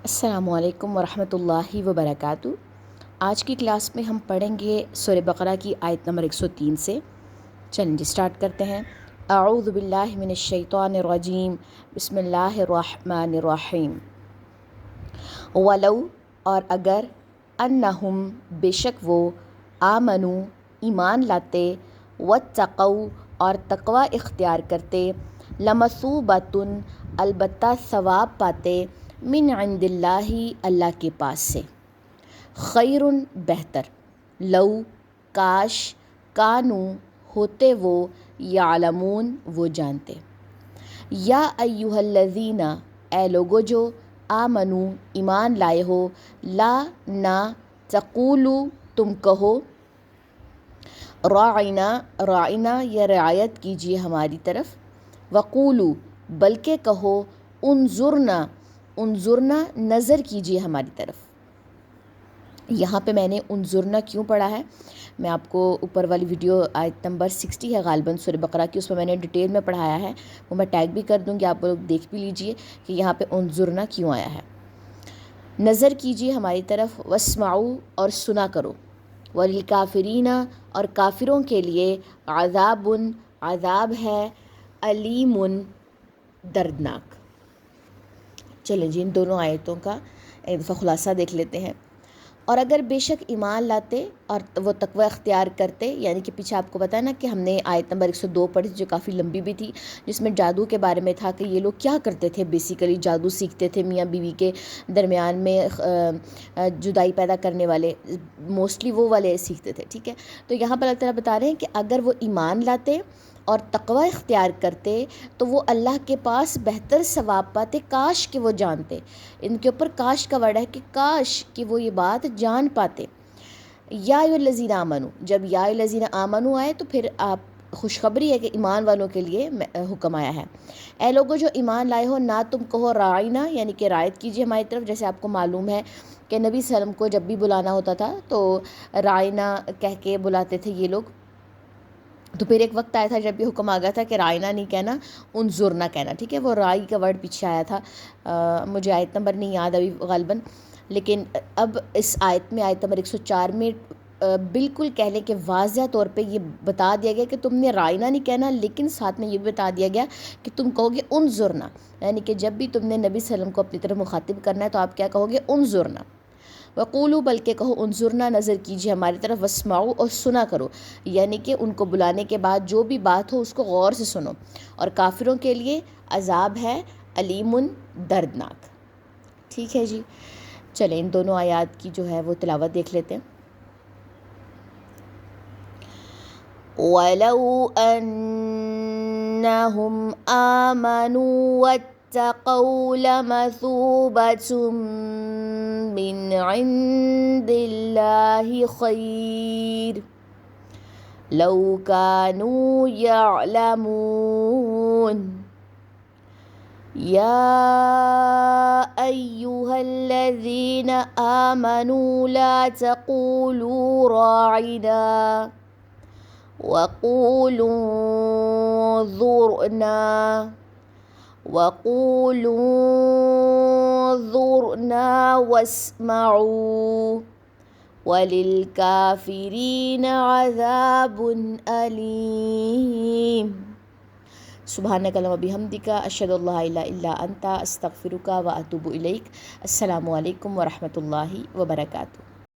السلام علیکم ورحمۃ اللہ وبرکاتہ۔ آج کی کلاس میں ہم پڑھیں گے سورہ بقرہ کی آیت نمبر 103 سے۔ چلیں جی اسٹارٹ کرتے ہیں۔ اعوذ باللہ من الشیطان الرجیم، بسم اللہ الرحمن الرحیم۔ ولو اور اگر، انہم بے شک وہ، آمنو ایمان لاتے، واتقوا اور تقوی اختیار کرتے، لمثوبۃ البتہ ثواب پاتے، من عند اللہ اللہ کے پاس سے، خیر بہتر، لو کاش، کانو ہوتے وہ، یعلمون وہ جانتے۔ یا ایہا الذین اے لوگو جو، آمنو ایمان لائے ہو، لا نہ، تقولو تم کہو، راعنا راعنا یا رعایت کیجیے ہماری طرف، وقولو بلکہ کہو، انظرنا انظرنا نظر کیجیے ہماری طرف۔ یہاں پہ میں نے انظرنا کیوں پڑھا ہے، میں آپ کو اوپر والی ویڈیو آیت نمبر 60 ہے غالباً سورہ بقرہ کی، اس میں نے ڈیٹیل میں پڑھایا ہے، وہ میں ٹیگ بھی کر دوں گی، آپ لوگ دیکھ بھی لیجئے کہ یہاں پہ انظرنا کیوں آیا ہے۔ نظر کیجیے ہماری طرف، واسمعوا اور سنا کرو، وللکافرین اور کافروں کے لیے، عذاب عذاب ہے، علیم دردناک۔ چلیں جی ان دونوں آیتوں کا ایک دفعہ خلاصہ دیکھ لیتے ہیں۔ اور اگر بے شک ایمان لاتے اور وہ تقوی اختیار کرتے، یعنی کہ پیچھے آپ کو پتہ ہے نا کہ ہم نے آیت نمبر 102 پڑھی جو کافی لمبی بھی تھی، جس میں جادو کے بارے میں تھا کہ یہ لوگ کیا کرتے تھے، بیسیکلی جادو سیکھتے تھے، میاں بیوی کے درمیان میں جدائی پیدا کرنے والے، موسٹلی وہ والے سیکھتے تھے، ٹھیک ہے۔ تو یہاں پر اللہ تعالیٰ بتا رہے ہیں کہ اگر وہ ایمان لاتے اور تقوی اختیار کرتے تو وہ اللہ کے پاس بہتر ثواب پاتے، کاش کہ وہ جانتے۔ ان کے اوپر کاش کا ورڈ ہے کہ کاش کہ وہ یہ بات جان پاتے۔ یا ایھا الذین آمنو، جب یا ایھا الذین آمنو آئے تو پھر آپ خوشخبری ہے کہ ایمان والوں کے لیے حکم آیا ہے۔ اے لوگو جو ایمان لائے ہو، نہ تم کہو راعنا، یعنی کہ رعایت کیجیے ہماری طرف، جیسے آپ کو معلوم ہے کہ نبی صلی اللہ علیہ وسلم کو جب بھی بلانا ہوتا تھا تو راعنا کہہ کے بلاتے تھے یہ لوگ۔ تو پھر ایک وقت آیا تھا جب بھی حکم آ گیا تھا کہ رائنا نہیں کہنا، انظرنا کہنا، ٹھیک ہے۔ وہ رائی کا ورڈ پیچھے آیا تھا، مجھے آیت نمبر نہیں یاد ابھی غالباً، لیکن اب اس آیت میں آیت نمبر 104 میں بالکل کہہ لیں کہ واضح طور پہ یہ بتا دیا گیا کہ تم نے رائنا نہیں کہنا، لیکن ساتھ میں یہ بھی بتا دیا گیا کہ تم کہو گے انظرنا، یعنی کہ جب بھی تم نے نبی صلی اللہ علیہ وسلم کو اپنی طرف مخاطب کرنا ہے تو آپ کیا کہو گے، انظرنا۔ وقولو بلکہ کہو، انظرنا نظر کیجیے ہماری طرف، واسمعوا اور سنا کرو، یعنی کہ ان کو بلانے کے بعد جو بھی بات ہو اس کو غور سے سنو۔ اور کافروں کے لیے عذاب ہے، علیم دردناک۔ ٹھیک ہے جی، چلیں ان دونوں آیات کی جو ہے وہ تلاوت دیکھ لیتے ہیں۔ وَلَوْ أَنَّهُمْ آمَنُوا وَاتَّقَوْا لَمَثُوبَةٌ مِّنْ عِندِ اللَّهِ خَيْرٌ لَوْ كَانُوا يَعْلَمُونَ۔ یا ایہا الذین آمنوا لا تقولوا راعنا وقولوا انظرنا واسمعوا وللکافرین عذاب علیم۔ سبحانک اللہم وبحمدک، اشہد ان لا الہ الا انت، استغفرک و اتوب الیک۔ السلام علیکم ورحمۃ اللہ وبرکاتہ۔